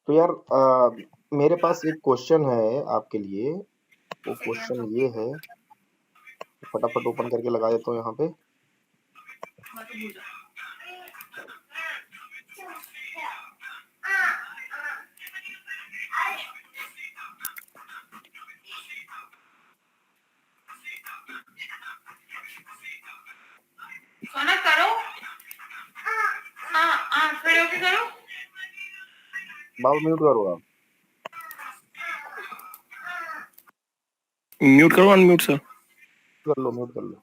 तो यार मेरे पास एक क्वेश्चन है आपके लिए। वो क्वेश्चन ये है, फटाफट ओपन करके लगा देता हूँ यहाँ पे। करो। खड़े होके करो। बाबू म्यूट करो आप। म्यूट करो, अनम्यूट सर। कर लो, म्यूट कर लो,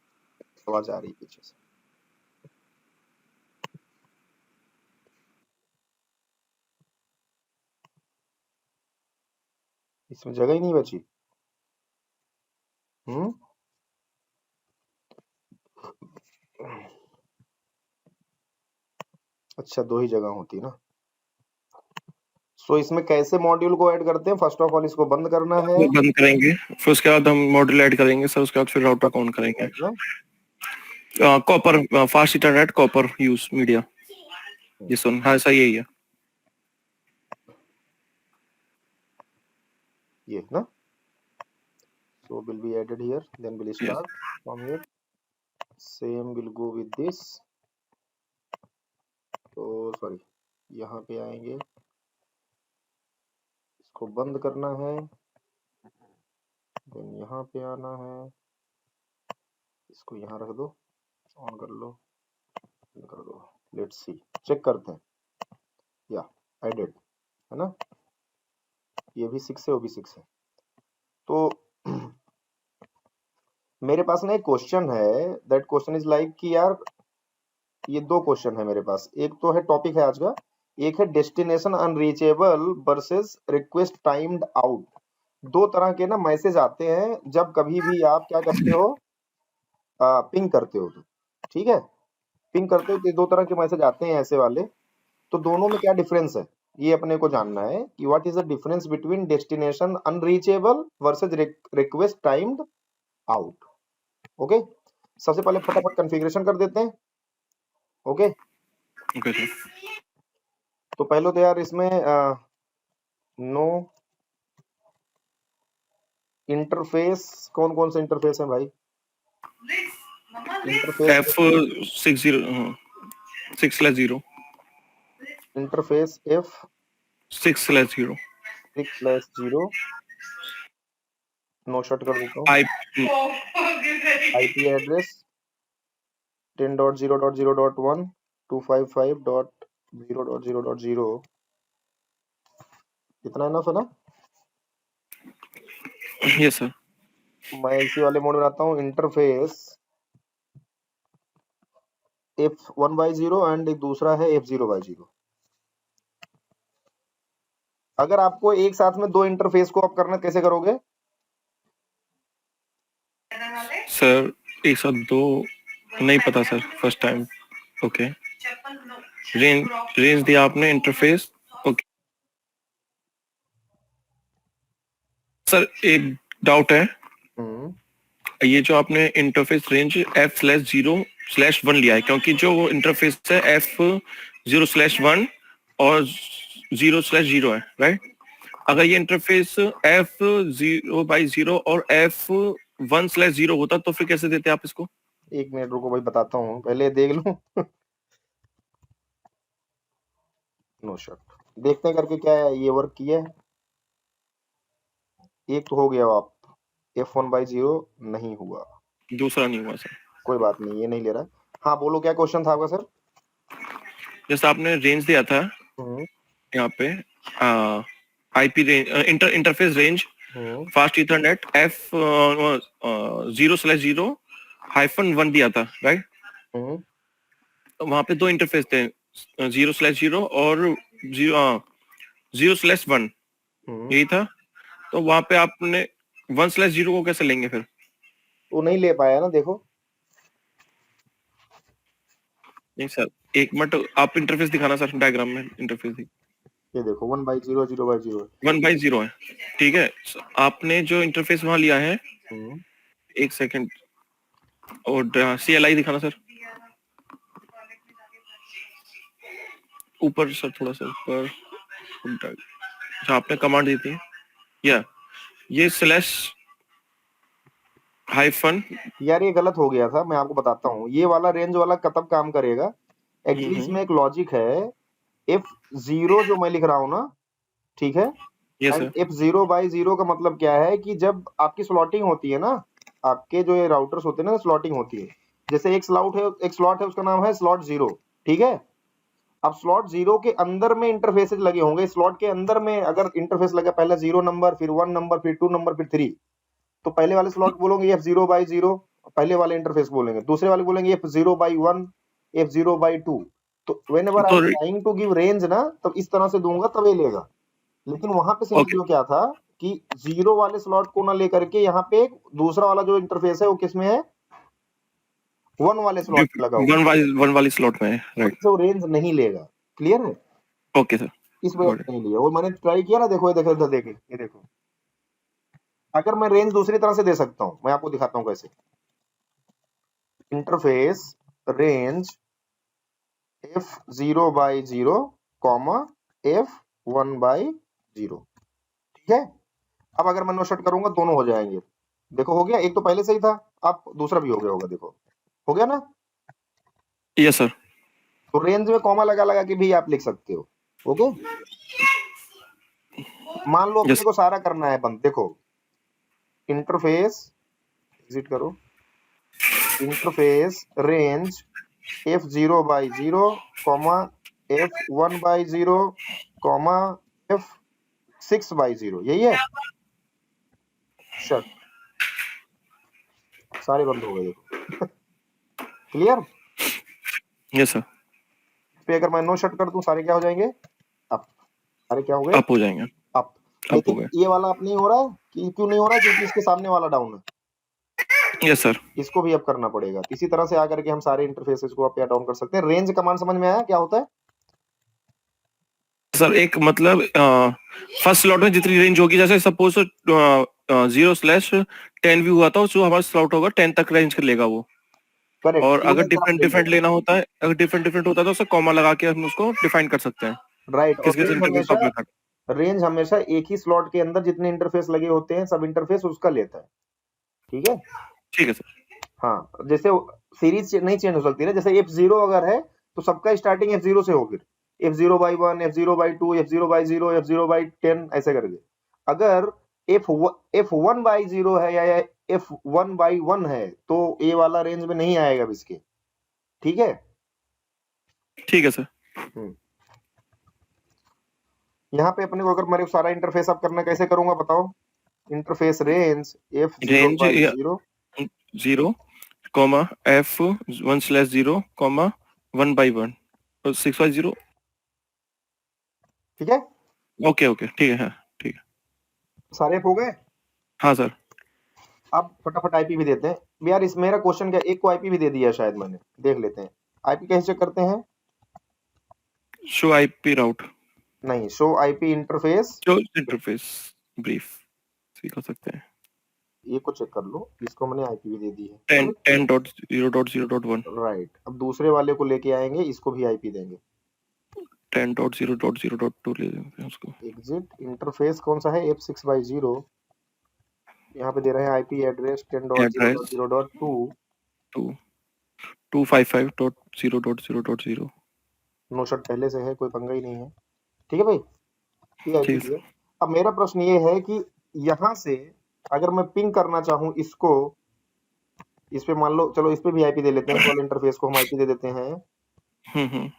आवाज आ रही है पीछे से। इसमें जगह ही नहीं बची। अच्छा, 2 ही जगह होती है ना। सो इसमें कैसे मॉड्यूल को ऐड करते हैं? फर्स्ट ऑफ ऑल इसको बंद करना है, वो बंद करेंगे, फिर उसके बाद हम मॉड्यूल ऐड करेंगे सर। उसके बाद फिर राउटर ऑन करेंगे। Copper, fast internet copper use media. ये सुन, हाँ सही यही है ये ना। So will be added here, then we'll start from here. Same will go with this. तो सॉरी, यहाँ पे आएंगे, इसको बंद करना है, then यहाँ पे आना है, इसको यहाँ रख दो, ऑन कर लो, बंद कर दो। लेट्स सी, चेक करते हैं। या एडेड है ना, ये भी 6 है, वो भी 6 है। तो मेरे पास ना एक क्वेश्चन है, दैट क्वेश्चन इज लाइक कि यार ये 2 क्वेश्चन है मेरे पास। एक तो है टॉपिक है आज का, एक है destination unreachable versus request timed out. 2 तरह के ना मैसेज आते हैं जब कभी भी आप क्या करते हो, पिंग करते हो। तो ठीक है, पिंग करते हो तो 2 तरह के मैसेज आते हैं ऐसे वाले। तो दोनों में क्या डिफरेंस है, ये अपने को जानना है कि what is the difference between destination unreachable versus request timed out. Okay, सबसे पहले फटाफट कॉन्फ़िगरेशन कर देते हैं। Okay okay sir. तो पहले तो यार इसमें नो इंटरफेस, कौन कौन से इंटरफेस है भाई? Interface F6/0 interface F6/0 6/0 no shot कर देता हूँ। आईपी एड्रेस 10.0.0.1 255.0.0.0 इतना इनफ है ना? Yes sir. मैं इसी वाले मोड में आता हूँ। इंटरफेस F1/0 एंड एक दूसरा है F0/0। अगर आपको एक साथ में 2 इंटरफेस को आप करना, कैसे करोगे सर? एक साथ 2 नहीं पता sir, first time. Okay, range दिया आपने इंटरफेस। ओके सर, एक डाउट है। ये जो आपने इंटरफेस रेंज F/0/1 लिया है, क्योंकि जो इंटरफेस है F0/1 और 0/0 है, राइट? अगर ये इंटरफेस F0/0 और F1/0 होता तो फिर कैसे देते आप इसको? 1 मिनट रुको भाई, बताता हूँ, पहले देख लूं। नो शॉट देखते हैं करके क्या है, ये वर्क किया है। एक तो हो गया, आप F1/0 नहीं हुआ, दूसरा नहीं हुआ सर। कोई बात नहीं, ये नहीं ले रहा। हाँ बोलो, क्या क्वेश्चन था आपका सर? जैसे आपने रेंज दिया था यहाँ पे, IP range, interface range fast Ethernet F0/0-1 दिया था, राइट? वहां पे 2 इंटरफेस थे, 0/0 और 0/1, यही था। तो वहां पे आपने 1/0 को कैसे लेंगे फिर? वो नहीं ले पाया ना, देखो। नहीं सर, एक मिनट आप इंटरफेस दिखाना सर, डायग्राम में इंटरफेस दिख। ये देखो 1/0 0/0 1/0 है, ठीक है। आपने जो इंटरफेस वहां लिया है, एक सेकंड, और CLI दिखाना सर, ऊपर सर, थोड़ा सा ऊपर। जो आपने कमांड दी थी, या ये स्लैश हाइफन। यार ये गलत हो गया था, मैं आपको बताता हूँ। ये वाला रेंज वाला कब काम करेगा एक्चुअली, इसमें एक लॉजिक है। F0 जो मैं लिख रहा हूँ ना, ठीक है, यस एंड सर। F0/0 का मतलब क्या है कि जब आपकी स्लॉटिंग होती है ना, आपके जो ये राउटर्स होते हैं ना, स्लॉटिंग होती है। जैसे एक स्लॉट है, उसका नाम है स्लॉट 0, ठीक है। अब स्लॉट 0 के अंदर में इंटरफेसेज लगे होंगे। स्लॉट के अंदर में अगर इंटरफेस लगा, पहले 0 नंबर, फिर 1 नंबर, फिर 2 नंबर, फिर 3, तो पहले वाले स्लॉट बोलोगे F0/0, पहले वाले इंटरफेस बोलेंगे। दूसरे वाले बोलेंगे F0/1, F0/2। तो वेन एवर आई तो am trying to give range ना, तब इस तरह से दूंगा तब ये लेगा। लेकिन वहां पे ओके, सिनेरियो क्या था कि 0 वाले स्लॉट को ना लेकर के यहाँ पे दूसरा वाला जो इंटरफेस है वो किसमें है, 1 वाले स्लॉट में लगा हुआ है, वन वाली स्लॉट में है, तो राइट। इससे वो रेंज नहीं लेगा। क्लियर है? ओके सर, इस वजह गॉट इट। से नहीं लिया। और मैंने ट्राई किया ना, देखो ये देखो इधर, देखे ये देखो, अगर मैं रेंज दूसरी तरह से दे सकता हूँ, मैं आपको दिखाता हूँ कैसे। इंटरफेस रेंज F0/0, F1/0, ठीक है। अब अगर मैं नो शट करूंगा, दोनों हो जाएंगे। देखो हो गया, एक तो पहले से ही था, अब दूसरा भी हो गया होगा। देखो हो गया ना। Yes sir. तो रेंज में कॉमा लगा लगा के भी आप लिख सकते हो। ओके, मान लो यस। अपने को सारा करना है बंद। देखो इंटरफेस, एग्जिट करो, interface range F0/0, F1/0, F6/0, यही है। शट, सारे बंद हो गए देखो। क्लियर? Yes sir. पे अगर मैं नो शट कर दूं, सारे क्या हो जाएंगे, अप। सारे क्या हो गए, अप हो जाएंगे। अप। अप हो लेकिन गए। ये वाला अप नहीं हो रहा है, कि क्यों नहीं हो रहा है? क्योंकि इसके सामने वाला डाउन है। Yes sir. इसको भी अप करना पड़ेगा। इसी तरह से आकर के हम सारे इंटरफेसेस को अप या डाउन कर सकते हैं। रेंज कमांड समझ में आया क्या होता है? सर एक मतलब फर्स्ट स्लॉट में जितनी रेंज होगी, जैसे सपोज 0/10 भी हुआ था, जो हमारा स्लॉट होगा 10 तक रेंज कर लेगा वो। करेक्ट, और अगर पूरे का आप डिफरेंट ले डिफरेंट लेगा। लेना होता है, अगर डिफरेंट डिफरेंट होता है तो उसे कॉमा लगा के हम उसको डिफाइन कर सकते हैं, राइट। और किस किस इंटरफेस को अपने। रेंज हमेशा एक ही स्लॉट के अंदर जितने इंटरफेस लगे होते हैं, सब इंटरफेस उसका लेता है। ठीक है। ठीक है सर। हाँ, जैसे सीरीज नहीं चेंज हो सकती ना। जैसे F0 अगर है, तो सबका स्टार्टिंग F0 से हो, फिर F0/1, F0/2, F0/0, F0/10, ऐसे करके। अगर F1/0 है या F1/1 है, तो ये वाला रेंज में नहीं आएगा इसके। ठीक है। ठीक है सर। यहाँ पे अपने को अगर मेरे को सारा इंटरफेस अब करना, कैसे करूंगा बताओ? Interface range range F0/0, 0, F1/0, 1/1, 6/0। ठीक है। ओके ओके, ठीक है, हाँ ठीक है। सारे हो गए। हाँ सर। अब फटाफट आईपी भी देते हैं यार। इस मेरा क्वेश्चन क्या, एक को आईपी भी दे दिया शायद मैंने, देख लेते हैं। आईपी कैसे चेक करते हैं? Show IP route. नहीं, शो आईपी इंटरफेस। जो इंटरफेस ब्रीफ सीख सकते हैं। ये को चेक कर लो, इसको मैंने आईपी भी दे दी है। 10.0.0.1। राइट। अब दूसरे वाले को लेके आएंगे, इसको भी आईपी देंगे। 10.0.0.2 ले लेते हैं उसको। एग्जिट। इंटरफेस कौन सा है? F6/0। यहाँ पे दे रहे हैं IP address address 10.0.0.2। 255.0.0.0। No shut पहले से है, कोई पंगा ही नहीं है। ठीक है भाई, ये आईपी ठीक है दिया। अब मेरा प्रश्न ये है कि यहाँ से अगर मैं पिंग करना चाहूँ इसको, इस पे मान लो, चलो इस पे भी आईपी दे लेते हैं। कॉल इंटरफेस को हम आईपी दे देते हैं। हम्म।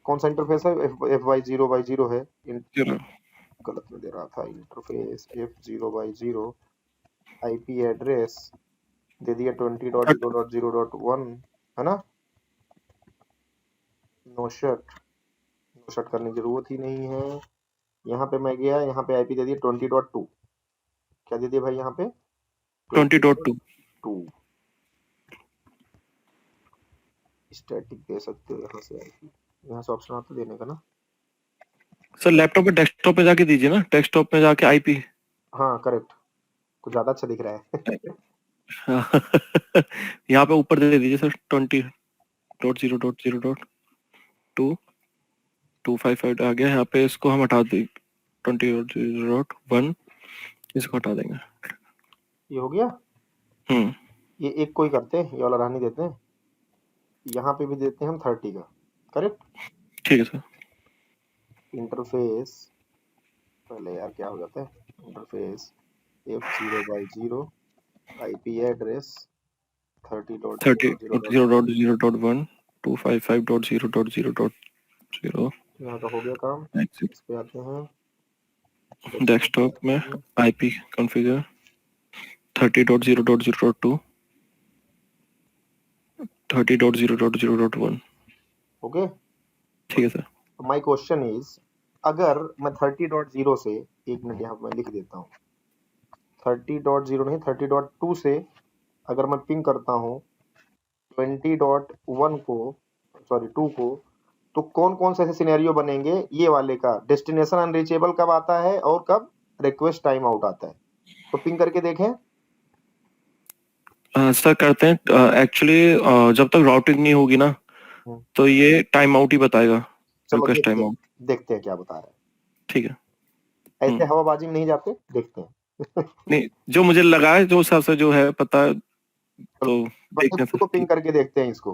कौन सा इंटरफेस है? F/0/0 है। चलो। गलत में दे रहा था। इंटरफेस F0/0, आईपी एड्रेस दे दिया 20.0.0.1, है ना। नो शट, नो शट करने की जरूरत ही नहीं है। यहाँ पे मैं गया, यहाँ पे आईपी दे दिया 20.2। क्या दे दिया भाई यहाँ पे? 20.2। 20.2। स्टैटिक दे सकते हो यहाँ से आईपी। यहाँ से ऑप्शन आता देने का ना। सर लैपटॉप पे डेस्कटॉप पे जाके दीजिए ना, डेस्कटॉप पे जाके आईपी। हाँ करेक्ट, कुछ ज्यादा अच्छा दिख रहा है। यहाँ पे ऊपर दे दीजिए सर, 20.0.0.2। 255 आ गया यहाँ पे, इसको हम हटा दें 20.1 इसको हटा देंगे। ये हो गया। ये एक कोई करते हैं, ये वाला रहने देते हैं, यहाँ पे भी देते हैं हम 30 का। करेक्ट, ठीक है सर। इंटरफेस पहले यार क्या हो जाता है, इंटरफेस F0/0 IP एड्रेस 30.0.0.1 255.0.0.0 यहाँ का हो गया काम। इस पे आते हैं डेस्कटॉप में IP कॉन्फ़िगर 30.0.0.2 30.0.0.1। ओके, ठीक है सर। माय क्वेश्चन इज, अगर मैं 30.0 से, एक मिनट यहाँ मैं लिख देता हूँ, 30.0 नहीं 30.2 से अगर मैं पिंग करता हूँ 20.1 को, सॉरी 2 को, तो कौन कौन से ऐसे सिनेरियो बनेंगे ये वाले का, डेस्टिनेशन अनरीचेबल कब आता है और कब रिक्वेस्ट टाइम आउट आता है, तो पिंग करके देखें। सर करते हैं। एक्चुअली जब तक राउटिंग नहीं होगी ना तो ये टाइम आउट ही बताएगा, रिक्वेस्ट टाइम आउट। देखते हैं क्या बता रहा है। ठीक है, ऐसे हवाबाजी में नहीं जाते, देखते हैं। नहीं जो मुझे लगा है, जो हिसाब से जो है पता, तो देखते हैं इसको पिंग करके देखते हैं, इसको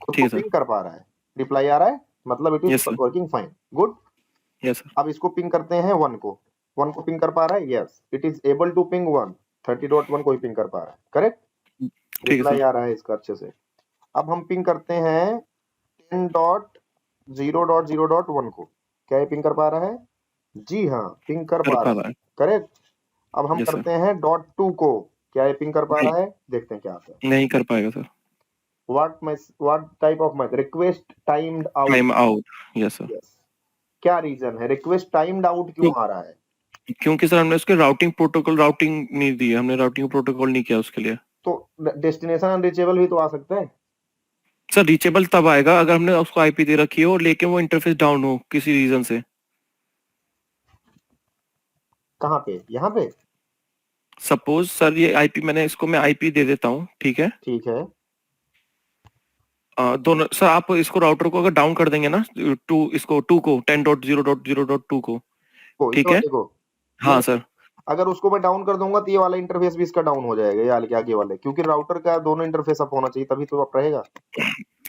खुद को पिंग कर पा रहा है, रिप्लाई आ रहा है, मतलब it is working fine, good. Yes sir. अब इसको पिंग करते हैं 1 को, 1 को पिंग कर पा रहा है, yes it is able to ping 1, 30.1 को ही पिंग कर पा रहा है, करेक्ट, रिप्लाई आ रहा है इसका अच्छे से। अब हम पिंग करते हैं 10.0.0.1 को, क्या ये पिंग कर पा रहा है? जी हाँ, पिंग कर पा रहा है, करेक्ट। अब हम करते हैं .2 को, क्या ये पिंग कर पा रहा है? देखते हैं क्या आता है। नहीं कर पाएगा sir. what type of method, request timed out, time out, yes sir. क्या रीजन है, रिक्वेस्ट टाइम्ड आउट क्यों आ रहा है? क्योंकि सर हमने उसके राउटिंग नहीं दी, हमने राउटिंग प्रोटोकॉल नहीं किया उसके लिए। तो डेस्टिनेशन अनरीचेबल भी तो आ सकता है सर। रीचेबल तब आएगा अगर हमने उसको आईपी दे रखी हो लेकिन वो इंटरफेस डाउन हो किसी रीजन से। कहाँ पे, यहाँ पे? सपोज सर ये आईपी मैं आईपी दे देता हूँ, ठीक है। ठीक है, दोनों सर, आप इसको राउटर को अगर डाउन कर देंगे ना, टू को 10.0.0.2 को, ठीक है। हाँ सर। अगर उसको मैं डाउन कर दूंगा तो ये वाला इंटरफेस भी इसका डाउन हो जाएगा, ये आगे वाले, क्योंकि राउटर का दोनों इंटरफेस अप होना चाहिए, तभी तो अप रहेगा।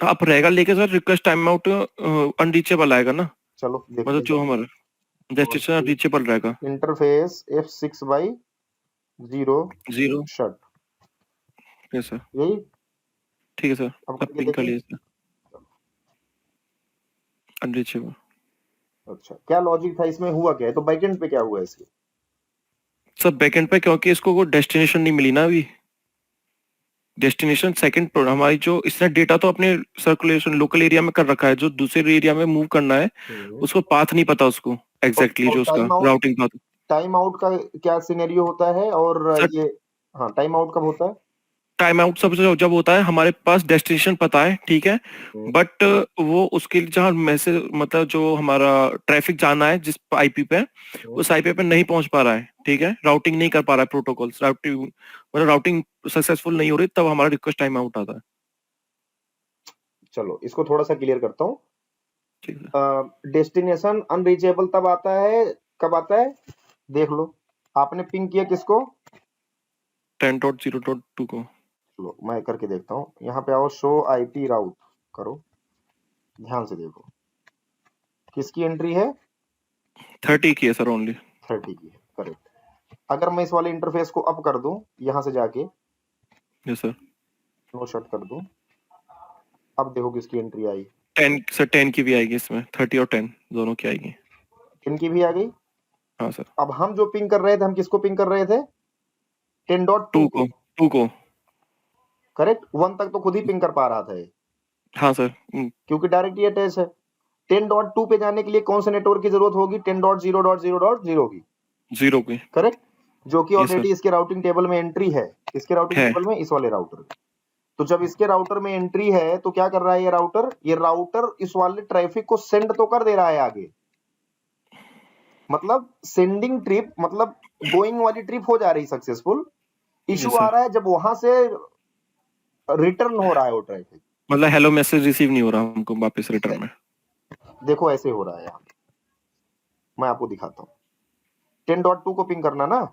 आप रहेगा, लेकिन sir request time out unreachable आएगा ना। चलो मतलब जो हमारा डेस्टिनेशन रीचेबल रहेगा। Interface F6/0 shut, yes sir. यही ठीक है सर, अब अब पिंग कर लीजिए अनरीचेबल। अच्छा, क्या लॉजिक था इसमें, हुआ क्या है, तो बैकएंड पे क्या हुआ है इसके? सर बैकएंड पे क्योंकि इसको कोई डेस्टिनेशन नहीं मिली ना अभी। डेस्टिनेशन सेकंड हमारी जो इसने डेटा तो अपने सर्कुलेशन लोकल एरिया में कर रखा है, जो दूसरे एरिया में मूव करना है उसको पाथ नहीं पता उसको एग्जैक्टली जो उसका राउटिंग पाथ। टाइम आउट का क्या सिनेरियो होता है, और ये हाँ टाइम आउट कब होता है? टाइम आउट सबसे जब होता है हमारे पास डेस्टिनेशन पता है, ठीक है, बट वो उसके लिए जहाँ मैसेज मतलब जो हमारा ट्रैफिक जाना है जिस आईपी पे, उस आईपी पे नहीं पहुंच पा रहा है, ठीक है, राउटिंग नहीं कर पा रहा है, प्रोटोकॉल राउटिंग सक्सेसफुल नहीं हो रही, तब हमारा रिक्वेस्ट टाइम आउट आता है। चलो इसको थोड़ा सा क्लियर करता हूँ। डेस्टिनेशन अनरीचेबल तब आता है, कब आता है, देख लो। आपने पिंग किया किसको? 10.0.2 को। चलो मैं करके देखता हूँ, यहाँ पे आओ, शो आईपी राउट करो, ध्यान से देखो किसकी एंट्री है, 30 की है सर, ओनली 30 की है, करेक्ट। अगर मैं इस वाले इंटरफेस को अप कर दूं, यहाँ से जाके यस सर, नो शट कर दूं, अब देखो किसकी एंट्री आई, 10 सर, 10 की भी आएगी इसमें, 30 और 10 दोनों की आएगी। 10 की भी आ गई। हाँ सर। अब हम जो पिंग कर रहे थे, हम किसको पिंग कर रहे थे? 10.2 को, 2 को, करेक्ट। 1 तक तो खुद ही पिंग कर पा रहा था ये, हाँ सर, क्योंकि डायरेक्ट ये अटैच है। 10.2 पे जाने के लिए कौन से नेटवर्क की जरूरत होगी? 10.0.0.0 की, 0 की, करेक्ट, जो कि ऑलरेडी इसके राउटिंग टेबल में एंट्री है, इसके राउटिंग है। टेबल में, इस वाले राउटर। तो जब इसके राउटर में एंट्री है तो क्या कर रहा है ये राउटर? ये राउटर इस वाले ट्रैफिक को सेंड तो कर दे रहा है आगे, मतलब सेंडिंग ट्रिप, मतलब गोइंग वाली ट्रिप हो जा रही सक्सेसफुल। इशू आ रहा है जब वहां से रिटर्न हो रहा है वो ट्रैफिक, मतलब हेलो मैसेज रिसीव नहीं हो रहा हमको वापस रिटर्न में। देखो ऐसे हो रहा है यहाँ, मैं आपको दिखाता हूँ। 10.2 को पिंग करना ना,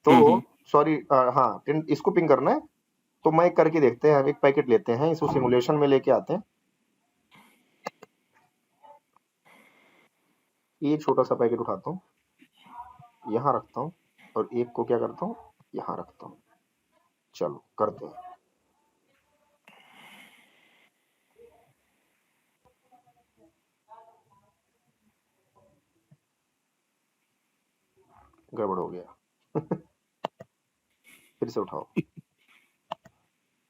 तो सॉरी हाँ इसको पिंग करना है, तो मैं करके देखते हैं, एक पैकेट लेते हैं, इसको सिमुलेशन में लेके आते हैं। एक छोटा सा पैकेट उठाता हूँ, यहाँ रखता हूँ, और एक को क्या करता हूँ, यहाँ रखता हूँ। चलो करते हैं। गड़बड़ हो गया। फिर से उठाओ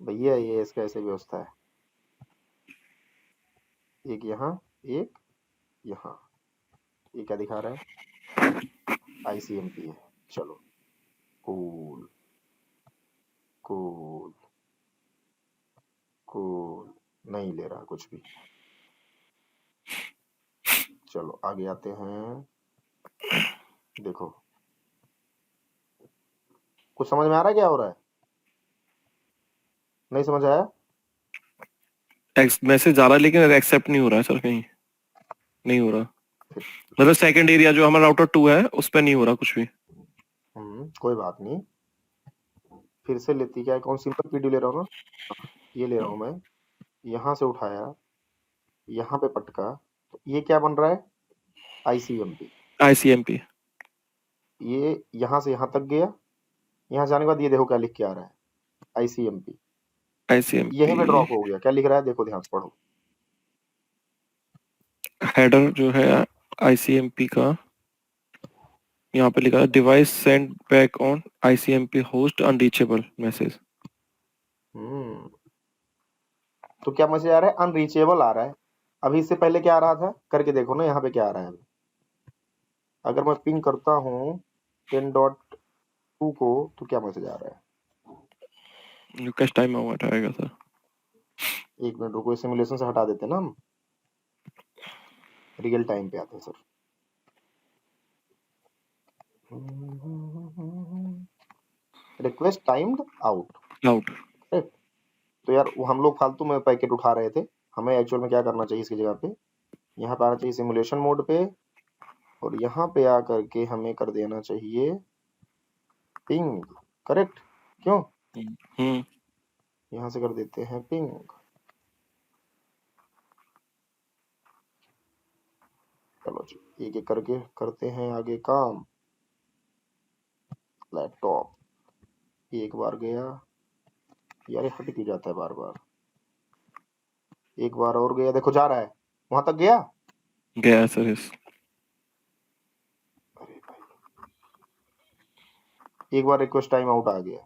भैया, ये इसका ऐसे व्यवस्था है, एक यहाँ, एक यहाँ। ये क्या दिखा रहा है, ICMP है। चलो कूल कूल कूल, नहीं ले रहा कुछ भी। चलो आगे आते हैं, देखो कुछ समझ में आ रहा है क्या हो रहा है, नहीं समझ आया? मैसेज आ रहा है लेकिन एक्सेप्ट नहीं हो रहा है सर, कहीं नहीं हो रहा। मतलब सेकंड एरिया जो हमारा राउटर 2 है उस पर नहीं हो रहा कुछ भी। कोई बात नहीं, फिर से लेती क्या है, कौन सिंपल पीडी ले रहा हूँ ना, ये ले रहा हूँ मैं। यहाँ से उठाया, यहाँ पे पटका, तो ये क्या बन रहा है, ICMP। ICMP ये यहाँ से यहाँ तक गया, यहाँ जाने के बाद ये देखो क्या लिख के आ रहा है, ICMP। यहीं पे ड्रॉप हो गया, क्या लिख रहा है देखो, ध्यान से पढ़ो। हेडर जो है ICMP का, यहाँ पे लिखा है device send back on ICMP host unreachable message. तो क्या मैसेज आ रहा है, अनरीचेबल आ रहा है। अभी इससे पहले क्या आ रहा था, करके देखो ना यहाँ पे क्या आ रहा है। अगर मैं पिंग करता हूँ 10.2 को, तो क्या मैसेज आ रहा है, रिक्वेस्ट टाइम आउट आएगा सर। एक मिनट रुको, सिमुलेशन से हटा देते हैं ना हम, रियल टाइम पे आते हैं सर। Request timed out. तो यार वो हम लोग फालतू में पैकेट उठा रहे थे, हमें एक्चुअल में क्या करना चाहिए इसकी जगह पे, यहाँ पे आना चाहिए सिमुलेशन मोड पे, और यहाँ पे आकर के हमें कर देना चाहिए पिंग। करेक्ट, क्यों? यहाँ से कर देते हैं पिंग। चलो जी, एक एक करके करते हैं आगे काम। लैपटॉप एक बार गया यार, ये हट क्यों जाता है बार बार, एक बार और गया, देखो जा रहा है, वहां तक गया सर। यस, अरे भाई, एक बार रिक्वेस्ट टाइम आउट आ गया।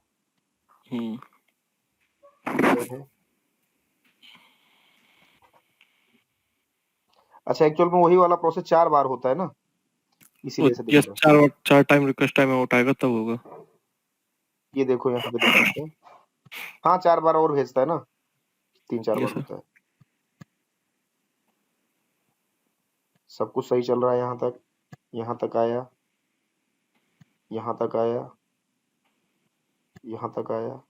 अच्छा, एक्चुअल में वही वाला प्रोसेस 4 बार होता है ना, इसीलिए से यस, चार टाइम रिक्वेस्ट टाइम आउट आएगा तब होगा। ये देखो यहाँ पे देख सकते हैं, हाँ 4 बार और भेजता है ना, 3-4 बार होता है। सब कुछ सही चल रहा है यहाँ तक आया, यहाँ तक आया, यहाँ तक आया।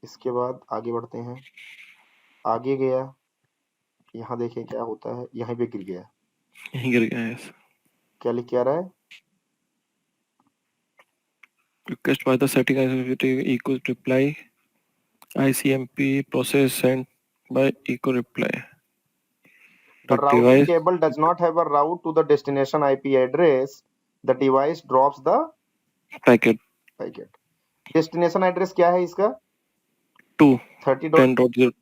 इसके बाद आगे बढ़ते हैं, आगे गया, यहाँ देखें क्या होता है, यहाँ पे गिर गया, यस। क्या लिख के आ रहा है, request by the setting equal reply ICMP process sent by echo reply. The routing cable does not have a route to the destination IP address. The device drops the packet. Destination address क्या है इसका, 230.10.0।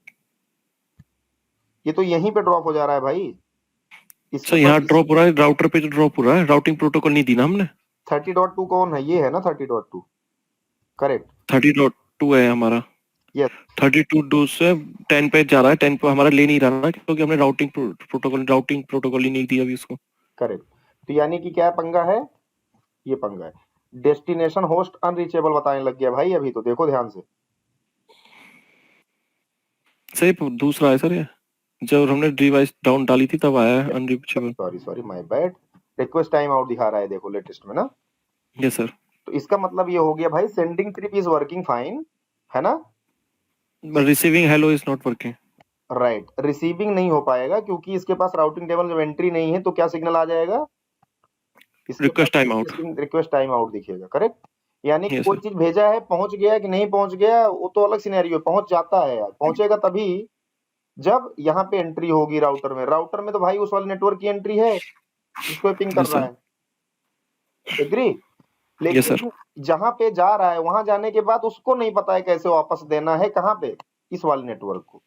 ये तो यहीं पे drop हो जा रहा है भाई, इसका यहाँ ड्रॉप हो रहा है, राउटर पे जो ड्रॉप हो रहा है, राउटिंग प्रोटोकॉल नहीं दी ना हमने। 30.2 कौन है, ये है ना 30.2, करेक्ट 30.2 है हमारा। यस, 32 से 10 पे जा रहा है, 10 पे हमारा ले नहीं रहा ना, क्योंकि हमने राउटिंग प्रोटोकॉल ही नहीं दिया अभी इसको। करेक्ट। तो यानी कि क्या पंगा है, ये पंगा है, डेस्टिनेशन होस्ट अनरीचेबल बताने लग गया भाई अभी, तो देखो ध्यान से। सही दूसरा है सर, ये जब हमने डिवाइस डाउन डाली थी तब आया है unreachable. Sorry my bad, request time out दिखा रहा है देखो लेटेस्ट में ना। Yes sir. तो इसका मतलब ये हो गया भाई, sending trip is working fine, है ना, but receiving hello is not working। Right, receiving नहीं हो पाएगा क्योंकि इसके पास राउटिंग टेबल जब एंट्री नहीं है तो क्या सिग्नल आ जाएगा, request time out. Request time out दिखेगा, करेक्ट। यानी कि यस कोई सर। चीज भेजा है, पहुंच गया कि नहीं पहुंच गया वो तो अलग सिनेरियो, पहुंच जाता है यार, पहुंचेगा तभी जब यहाँ पे एंट्री होगी राउटर में। राउटर में तो भाई उस वाले नेटवर्क की एंट्री है जिसको पिंग कर यस रहा सर। है, एग्री। Yes sir. लेकिन जहां पे जा रहा है वहां जाने के बाद उसको नहीं पता है कैसे वापस देना है, कहाँ पे, इस वाले नेटवर्क को,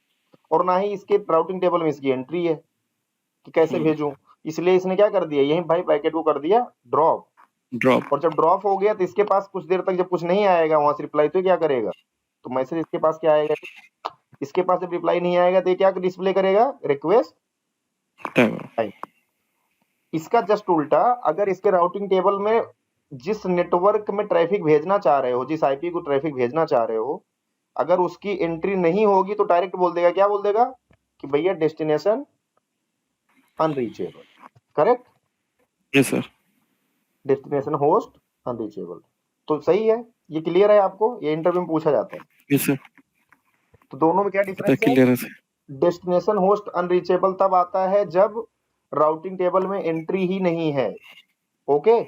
और ना ही इसके राउटिंग टेबल में इसकी एंट्री है कि कैसे भेजूं। इसलिए इसने क्या कर दिया, यही भाई पैकेट को कर दिया ड्रॉप। ड्रॉप। और जब ड्रॉप हो गया तो इसके पास कुछ देर तक जब कुछ नहीं आएगा वहां से रिप्लाई, तो क्या करेगा, तो मैसेज इसके पास क्या आएगा, इसके पास जब रिप्लाई नहीं आएगा तो ये क्या डिस्प्ले करेगा, रिक्वेस्ट टाइम। इसका जस्ट उल्टा, अगर इसके राउटिंग टेबल में जिस नेटवर्क में ट्रैफिक भेजना चाह रहे हो, जिस आईपी को ट्रैफिक भेजना चाह रहे हो, अगर उसकी एंट्री नहीं होगी तो डायरेक्ट बोल देगा, क्या बोल देगा कि भैया destination unreachable, correct. Yes sir. Destination host unreachable. तो सही है, ये क्लियर है आपको, ये इंटरव्यू में पूछा जाता है। Yes sir. तो दोनों में क्या डिफरेंस है, क्लियर है। डेस्टिनेशन होस्ट अनरीचेबल तब आता है जब राउटिंग टेबल में एंट्री ही नहीं है, ओके।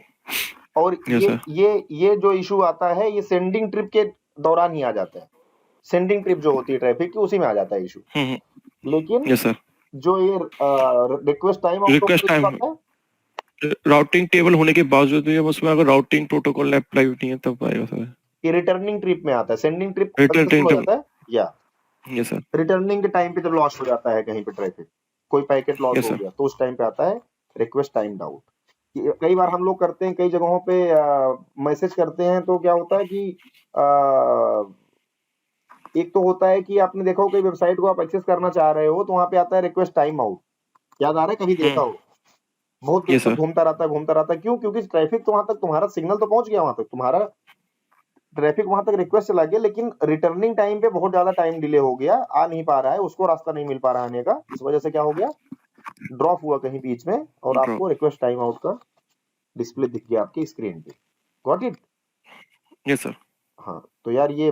और यस ये सर। ये जो इशू आता है ये सेंडिंग ट्रिप के दौरान ही आ जाता है, सेंडिंग ट्रिप जो होती है ट्रैफिक की उसी में आ जाता है इशू। लेकिन यस सर। जो ये रिक्वेस्ट टाइम रिक्वेस्ट टाइम आता है, राउटिंग टेबल होने के बावजूद भी उसमें अगर राउटिंग प्रोटोकॉल अप्लाई नहीं है तब आएगा सर। ये रिटर्निंग ट्रिप में आता है, सेंडिंग ट्रिप रिटर्निंग हो जाता है, या यस सर। रिटर्निंग के टाइम पे जब लॉस हो जाता है कहीं पे ट्रैफिक, कोई पैकेट लॉस यस हो सर। गया तो उस टाइम पे आता है रिक्वेस्ट टाइम आउट। कई बार हम लोग करते हैं, कई जगहों पे मैसेज करते हैं तो क्या होता है कि एक तो होता है कि आपने देखा हो कई वेबसाइट को आप एक्सेस करना चाह रहे हो तो वहां पे आता है रिक्वेस्ट टाइम आउट, याद आ रहा है, कभी देखा हो, बहुत देर यस तक सर। घूमता रहता है, क्यों, क्योंकि ट्रैफिक तो वहां तक, तुम्हारा सिग्नल तो पहुंच गया वहां तक, तुम्हारा ट्रैफिक वहां तक रिक्वेस्ट चला गया, लेकिन रिटर्निंग टाइम पे बहुत ज्यादा टाइम डिले हो गया, आ नहीं पा रहा है, उसको रास्ता नहीं मिल पा रहा है आने का, इस वजह से क्या हो गया, ड्रॉप हुआ कहीं बीच में और ड्रॉप। आपको रिक्वेस्ट टाइम आउट का डिस्प्ले दिख गया आपकी स्क्रीन पे। Got it. Yes sir. हाँ, तो यार ये